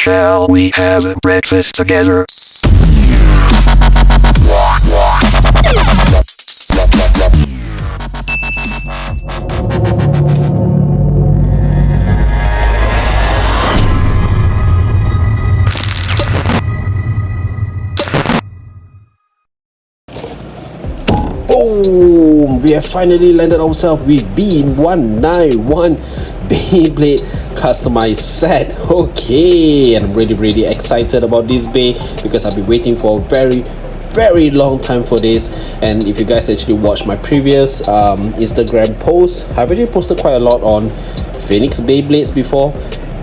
Shall we have breakfast together? Boom! We have finally landed ourselves with B191 Beyblade customized set. Okay, and I'm really excited about this bay because I've been waiting for a very long time for this. And if you guys actually watch my previous Instagram posts, I've actually posted quite a lot on Phoenix Beyblades before,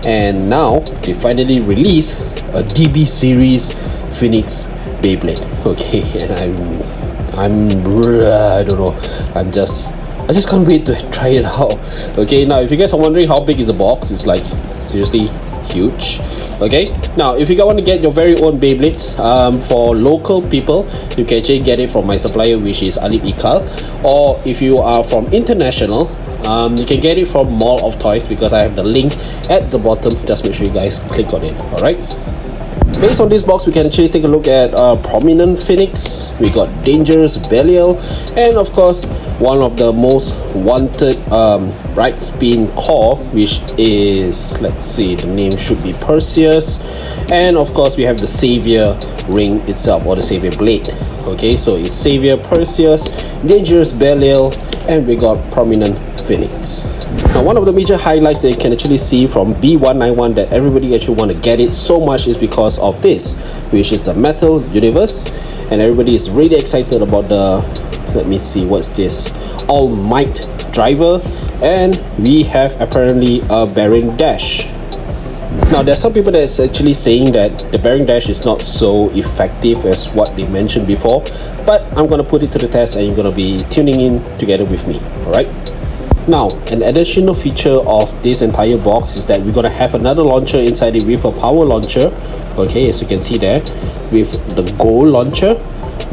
and now they finally released a DB series Phoenix Beyblade. Okay, and I don't know, I just can't wait to try it out. Okay, now if you guys are wondering how big is the box, it's like seriously huge. Okay, now if you guys want to get your very own Beyblades for local people, you can actually get it from my supplier, which is Alip Ikal, or if you are from international, you can get it from Mall of Toys, because I have the link at the bottom. Just make sure you guys click on it. Alright, based on this box, we can actually take a look at Prominent Phoenix, we got Dangerous Belial, and of course one of the most wanted right spin core, which is, let's see, the name should be Perseus, and of course we have the Savior ring itself, or the Savior blade. Okay, so it's Savior, Perseus, Dangerous Belial, and we got Prominent Phoenix. Now, one of the major highlights that you can actually see from B191 that everybody actually want to get it so much is because of this, which is the Metal Universe, and everybody is really excited about the, let me see, what's this, All Might driver, and we have apparently a bearing dash. Now, there's some people that's actually saying that the bearing dash is not so effective as what they mentioned before, but I'm going to put it to the test and you're going to be tuning in together with me. Alright, now an additional feature of this entire box is that we're going to have another launcher inside it with a power launcher. Okay, as you can see there, with the gold launcher,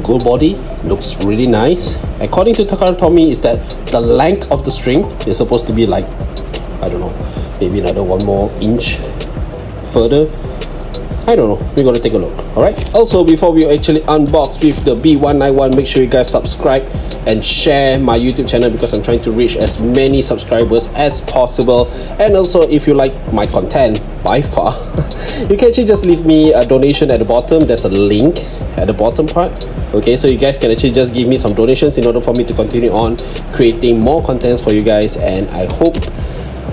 gold body, looks really nice. According to Takara Tomy, is that the length of the string is supposed to be like, I don't know, maybe another 1 more inch further. I don't know, we're gonna take a look. Alright, also before we actually unbox with the B191, make sure you guys subscribe and share my YouTube channel, because I'm trying to reach as many subscribers as possible. And also, if you like my content by far, you can actually just leave me a donation at the bottom. There's a link at the bottom part. Okay, so you guys can actually just give me some donations in order for me to continue on creating more contents for you guys, and I hope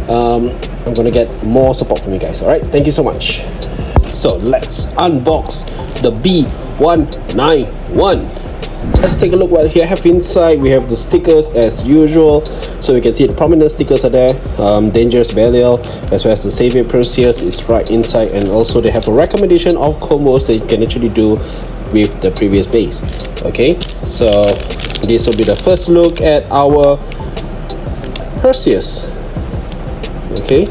I'm gonna get more support from you guys. Alright, thank you so much. So let's unbox the B191. Let's take a look what we have inside. We have the stickers as usual, so we can see the Prominent stickers are there, Dangerous Belial as well as the Savior Perseus is right inside, and also they have a recommendation of combos that you can actually do with the previous base. Okay, so this will be the first look at our Perseus. Okay,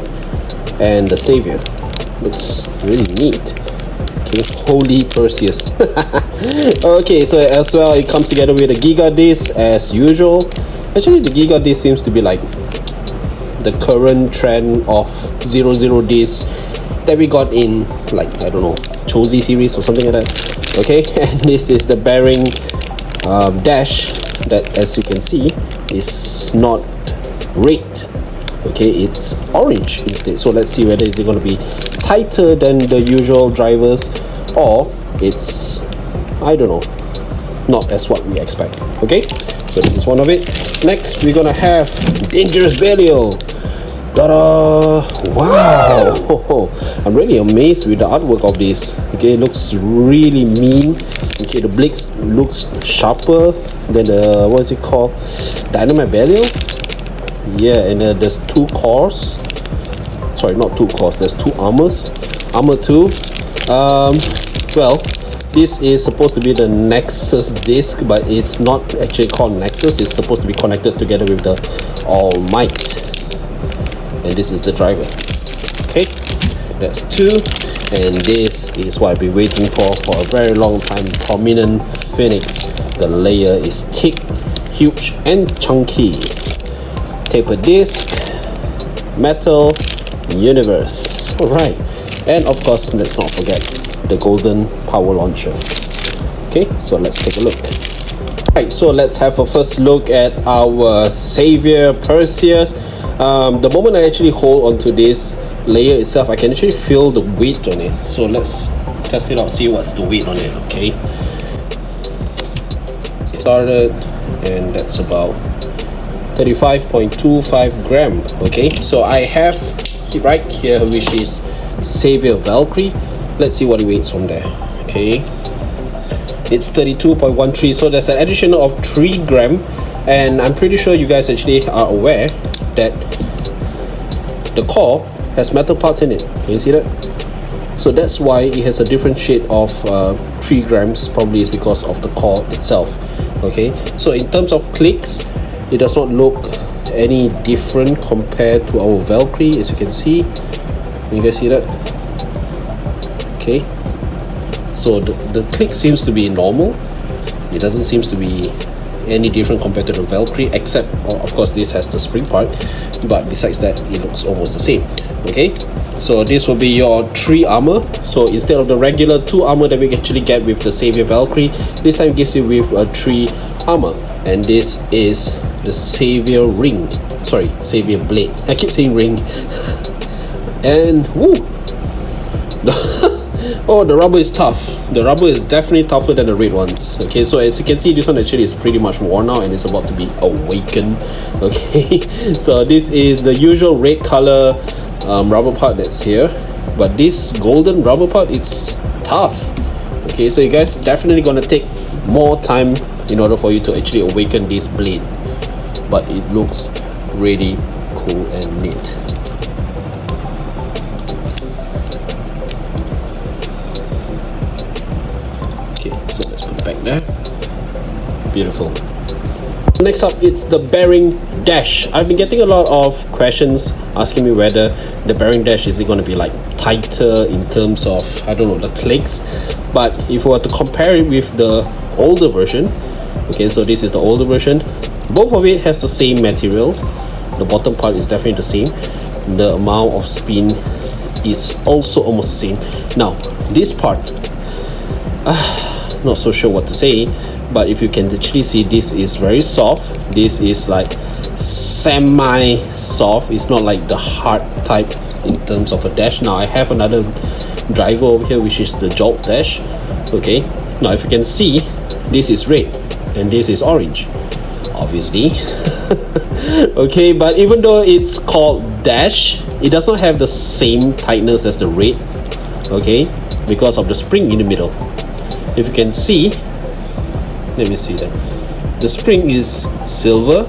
and the Savior looks really neat. Okay, holy Perseus. Okay, so as well it comes together with a Giga Disc as usual. Actually, the Giga Disc seems to be like the current trend of 00 disc that we got in, like, I don't know, Chosi series or something like that. Okay, and this is the bearing dash that, as you can see, is not red. Okay, it's orange instead. So let's see whether is it going to be tighter than the usual drivers, or it's, I don't know, not as what we expect. Okay, so this is one of it. Next, we're gonna have Dangerous Belial. Ta-da! Wow! I'm really amazed with the artwork of this. Okay, it looks really mean. Okay, the blades looks sharper than the, what is it called, Dynamite Belial. Yeah, and there's 2 cores. Sorry, not 2 cores, there's 2 armors. Armor 2. Well, this is supposed to be the Nexus disc, but it's not actually called Nexus. It's supposed to be connected together with the All Might. And this is the driver. Okay, that's 2. And this is what I've been waiting for a very long time. Prominent Phoenix. The layer is thick, huge, and chunky. Taper disc, Metal Universe. Alright, And of course, let's not forget the golden power launcher. Okay, so let's take a look. Alright, so let's have a first look at our savior Perseus. The moment I actually hold onto this layer itself, I can actually feel the weight on it. So let's test it out, see what's the weight on it. Okay, started, and that's about 35.25 gram. Okay, so I have right here, which is Savior Valkyrie. Let's see what it weighs from there. Okay, it's 32.13, so there's an addition of 3 gram, and I'm pretty sure you guys actually are aware that the core has metal parts in it. Can you see that? So that's why it has a different shade of 3 grams. Probably is because of the core itself. Okay, so in terms of clicks, it does not look any different compared to our Valkyrie, as you can see. You guys see that? Okay, so the click seems to be normal. It doesn't seem to be any different compared to the Valkyrie, except of course this has the spring part, but besides that it looks almost the same. Okay, so this will be your 3 armor. So instead of the regular 2 armor that we actually get with the Savior Valkyrie, this time gives you with a 3 armor, and this is the Savior ring, sorry, Savior blade. I keep saying ring. And woo, oh, the rubber is tough. The rubber is definitely tougher than the red ones. Okay, so as you can see, this one actually is pretty much worn out and it's about to be awakened. Okay, so this is the usual red color rubber part that's here, but this golden rubber part, it's tough. Okay, so you guys definitely gonna take more time in order for you to actually awaken this blade, but it looks really cool and neat. Okay, so let's put it back there. Beautiful. Next up, it's the bearing dash. I've been getting a lot of questions asking me whether the bearing dash is it going to be like tighter in terms of, I don't know, the clicks. But if we were to compare it with the older version, okay, so this is the older version, both of it has the same material. The bottom part is definitely the same. The amount of spin is also almost the same. Now this part, not so sure what to say, but if you can actually see, this is very soft. This is like semi soft. It's not like the hard type in terms of a dash. Now I have another driver over here, which is the jolt dash. Okay, now if you can see, this is red and this is orange, obviously. Okay, but even though it's called dash, it does not have the same tightness as the red. Okay, because of the spring in the middle. If you can see, let me see that the spring is silver,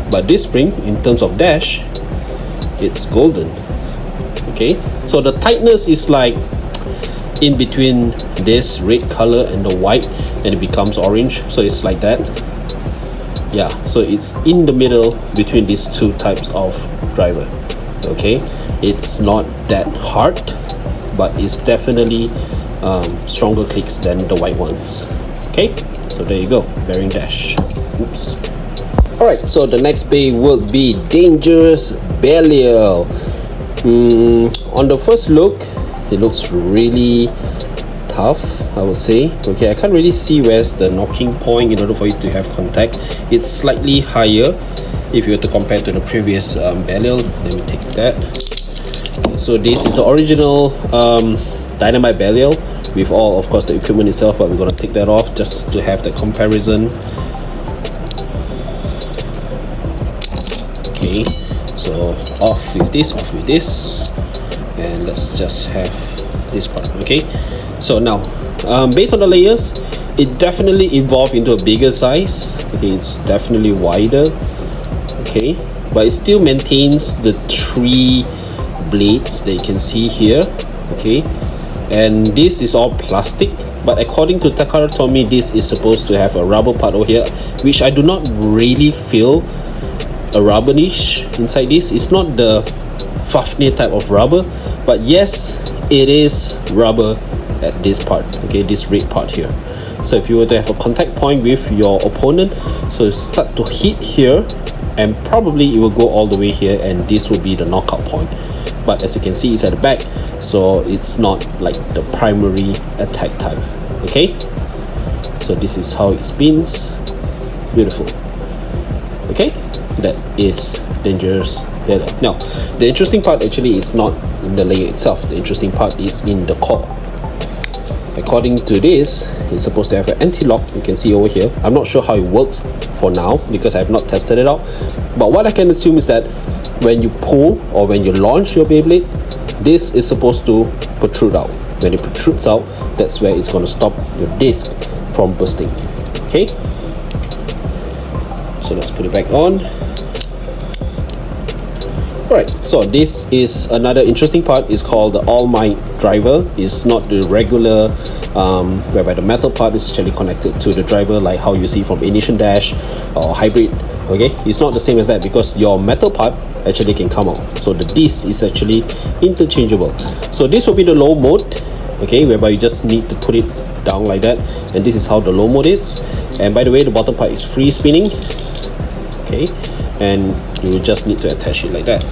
but this spring in terms of dash, it's golden. Okay, so the tightness is like in between this red color and the white, and it becomes orange, so it's like that. Yeah, so it's in the middle between these two types of driver. Okay, it's not that hard, but it's definitely stronger clicks than the white ones. Okay, so there you go, bearing dash. Oops. Alright, so the next bay will be Dangerous Belial. On the first look, it looks really tough, I would say. Okay, I can't really see where's the knocking point in order for it to have contact. It's slightly higher if you were to compare to the previous Belial. Let me take that. Okay, so this is the original Dynamite Belial with all, of course, the equipment itself, but we're gonna take that off just to have the comparison. Okay, so off with this, and let's just have this part. Okay, so now based on the layers, it definitely evolved into a bigger size. Okay, it's definitely wider. Okay, but it still maintains the 3 blades that you can see here. Okay, and this is all plastic, but according to Takara Tomy, this is supposed to have a rubber part over here, which I do not really feel a rubberish inside this. It's not the Fafnir type of rubber, but yes, it is rubber at this part. Okay, this red part here. So if you were to have a contact point with your opponent, so start to hit here, and probably it will go all the way here, and this will be the knockout point. but as you can see it's at the back, so it's not like the primary attack type. Okay, so this is how it spins. Beautiful. Okay, that is dangerous Belial. Now the interesting part actually is not in the layer itself. The interesting part is in the core. According to this, it's supposed to have an anti-lock. You can see over here. I'm not sure how it works for now because I have not tested it out, but what I can assume is that when you pull or when you launch your Beyblade, this is supposed to protrude out. When it protrudes out, that's where it's going to stop your disc from bursting. Okay, so let's put it back on. Alright, so this is another interesting part. It's called the All Might driver. It's not the regular whereby the metal part is actually connected to the driver like how you see from Ignition Dash or Hybrid. Okay, it's not the same as that because your metal part actually can come out, so the disc is actually interchangeable. So this will be the low mode, okay, whereby you just need to put it down like that, and this is how the low mode is. And by the way, the bottom part is free spinning. Okay, and you just need to attach it like that.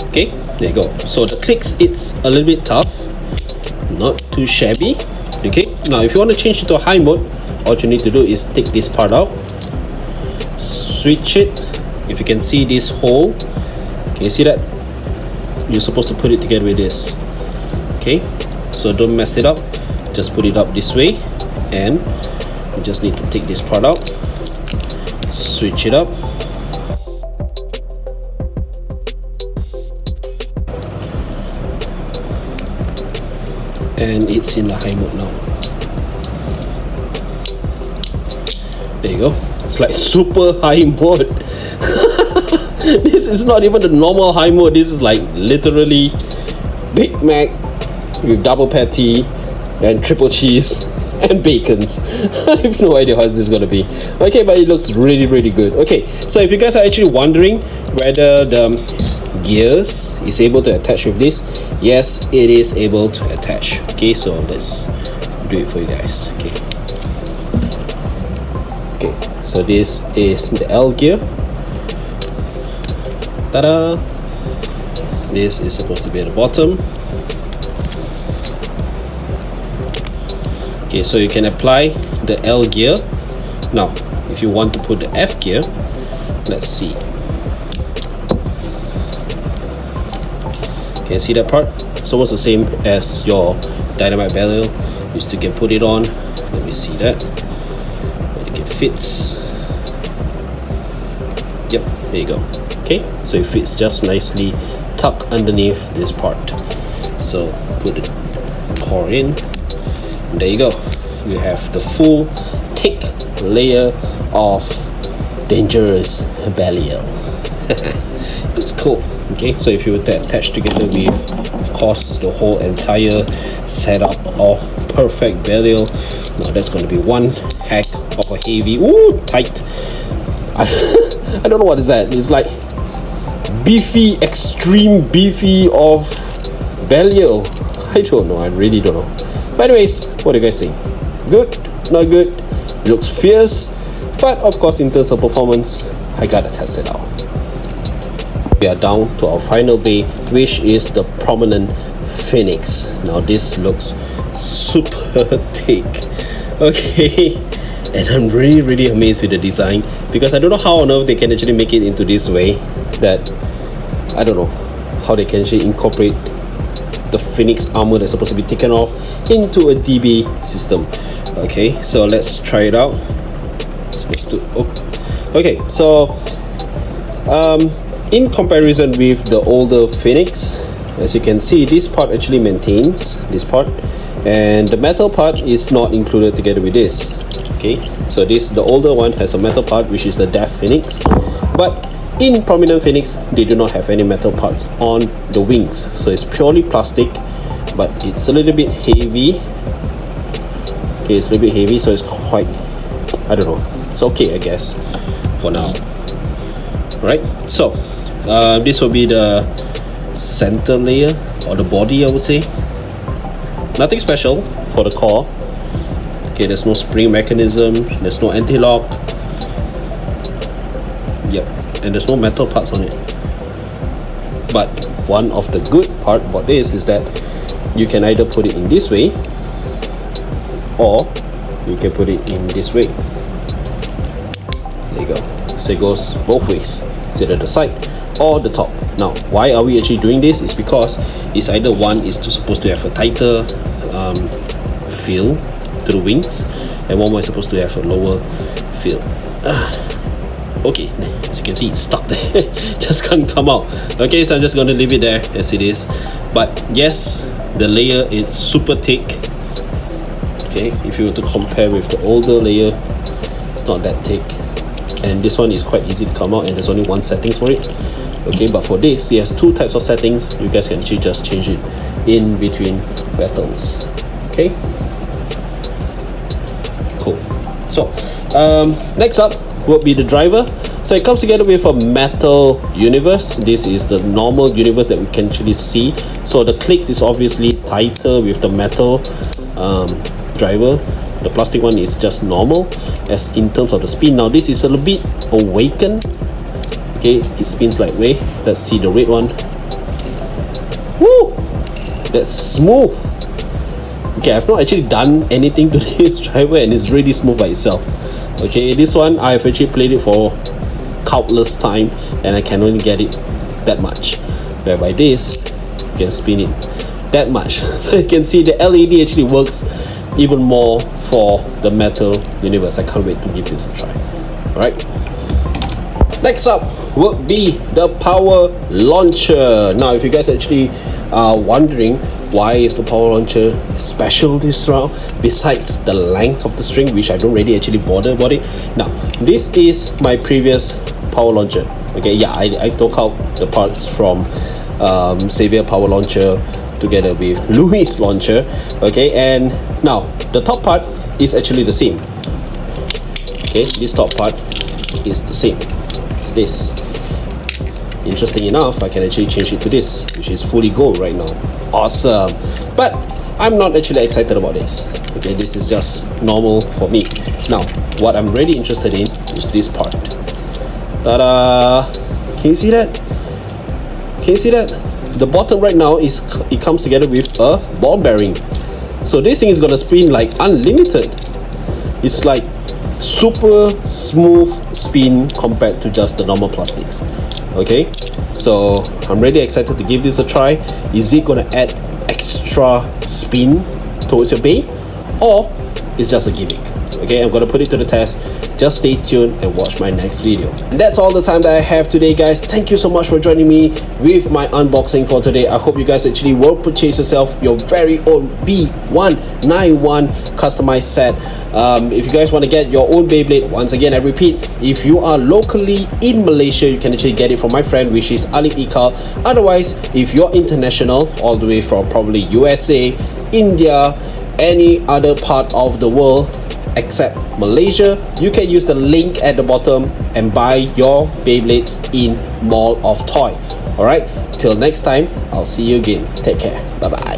Okay, there you go. So the clicks, it's a little bit tough, not too shabby. Okay, now if you want to change it to a high mode, all you need to do is take this part out, switch it. If you can see this hole, can you see that? You're supposed to put it together with this. Okay, so don't mess it up, just put it up this way, and you just need to take this part out, switch it up, and it's in the high mode now. There you go. It's like super high mode. This is not even the normal high mode. This is like literally Big Mac with double patty and triple cheese and bacons. I have no idea how this is gonna be. Okay, but it looks really good. Okay, so if you guys are actually wondering whether the gears is able to attach with this, yes, it is able to attach. Okay, so let's do it for you guys. Okay, so this is the L gear. Ta-da! This is supposed to be at the bottom. Okay, so you can apply the L gear. Now, if you want to put the F gear, let's see. Can you see that part? It's almost the same as your Dynamite Belial. You still can put it on. Let me see that. I think it fits. Yep, there you go. Okay, so it fits just nicely tucked underneath this part. So put the core in. And there you go. You have the full thick layer of dangerous Belial. Looks cool. Okay, so if you were to attach together with, of course, the whole entire setup of perfect Belial, now that's going to be one heck of a heavy, ooh, tight. I don't know what is that. It's like beefy, extreme beefy of Belial. I don't know. I really don't know. But anyways, what do you guys think? Good? Not good? It looks fierce, but of course, in terms of performance, I gotta test it out. We are down to our final bay, which is the Prominent Phoenix. Now this looks super thick. Okay, and I'm really amazed with the design, because I don't know how on earth they can actually make it into this way. That I don't know how they can actually incorporate the Phoenix armor that's supposed to be taken off into a DB system. Okay, so let's try it out. Okay, so in comparison with the older Phoenix, as you can see, this part actually maintains this part, and the metal part is not included together with this. Okay, so the older one has a metal part, which is the Death Phoenix, but in Prominent Phoenix they do not have any metal parts on the wings, so it's purely plastic, but it's a little bit heavy. Okay, it's a little bit heavy, so it's quite, I don't know, it's okay, I guess, for now. Right, so this will be the center layer, or the body, I would say. Nothing special for the core. Okay, there's no spring mechanism, there's no anti-lock. Yep, and there's no metal parts on it. But one of the good part about this is that you can either put it in this way, or you can put it in this way. There you go. So it goes both ways, either the side or the top. Now, why are we actually doing this? Is because it's either one is supposed to have a tighter feel to the wings, and one more is supposed to have a lower feel. Okay, as you can see, it's stuck there. Just can't come out. Okay, so I'm just gonna leave it there as it is. But yes, the layer is super thick. Okay, if you were to compare with the older layer, it's not that thick, and this one is quite easy to come out, and there's only one settings for it. Okay, but for this, it has two types of settings. You guys can actually just change it in between battles. Okay, cool. So next up will be the driver. So it comes together with a metal universe. This is the normal universe that we can actually see. So the clicks is obviously tighter with the metal driver. The plastic one is just normal. As in terms of the spin, now this is a little bit awakened. Okay, it spins like way. Let's see the red one. Woo! That's smooth. Okay, I've not actually done anything to this driver, and it's really smooth by itself. Okay, this one I've actually played it for countless time, and I can only get it that much. Whereby this you can spin it that much. So you can see the LED actually works even more for the metal universe. I can't wait to give this a try. Alright. Next up would be the power launcher. Now, if you guys actually are wondering why is the power launcher special this round, besides the length of the string, which I don't really actually bother about it. Now, this is my previous power launcher. Okay, yeah, I took out the parts from Xavier power launcher together with Louis launcher. Okay, and now the top part is actually the same. Okay, this top part is the same. It's this. Interesting enough, I can actually change it to this, which is fully gold right now. Awesome. But I'm not actually excited about this. Okay, this is just normal for me. Now, what I'm really interested in is this part. Ta-da! Can you see that? Can you see that? The bottom right now is, it comes together with a ball bearing. So this thing is gonna spin like unlimited. It's like super smooth spin compared to just the normal plastics. Okay, so I'm really excited to give this a try. Is it gonna add extra spin towards your bay, or it's just a gimmick? Okay, I'm gonna put it to the test. Just stay tuned and watch my next video. And that's all the time that I have today, guys. Thank you so much for joining me with my unboxing for today. I hope you guys actually will purchase yourself your very own B191 customized set. If you guys want to get your own Beyblade, once again I repeat, if you are locally in Malaysia, you can actually get it from my friend, which is Alip Ikal. Otherwise, if you're international, all the way from probably USA, India, any other part of the world except Malaysia, you can use the link at the bottom and buy your Beyblades in Mall of Toy. Alright, till next time, I'll see you again. Take care. Bye bye.